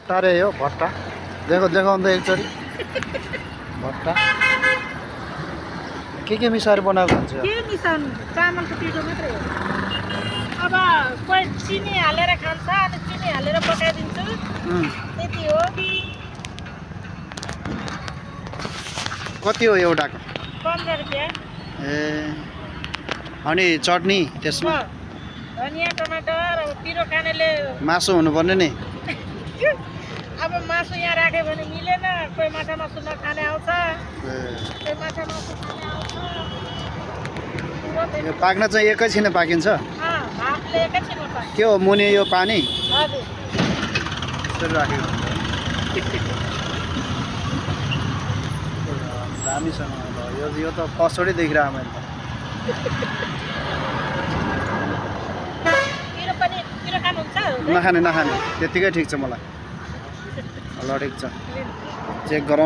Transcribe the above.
भट्टा रे यो भट्टा देखाउनु त एकचोटि भट्टा के मिसाएर बनाएको हुन्छ के मिसाउनु चामलको पिठो मात्रै हो अब कोही चिनी हालेर खान्छ अनि चिनी हालेर पकाइदिन्छु त्यति हो कति हो एउटाको 15 रुपियाँ ए अनि चटनी त्यसमा धनियाँ टमाटर अब पिरो खानेले मासु हुनुपर्ने नि अब मासु यहाँ राख्यो भने मिलेन कोही माछा मासु नखाने आउँछ कोही माछा मासु खाने आउँछ यो पाक्न चाहिँ एकैछिन पाकिन्छ भातले एकैछिनमा पाक्छ के हो मुनि यो पानी हजुर यसरी राखेको दामीसँग यो त पछाडि देखिरहेको मैले पिरो पनि पिरो खानुहुन्छ नखाने त्यतिकै ठिक छ मलाई ल ठिक छ चेक गरौँ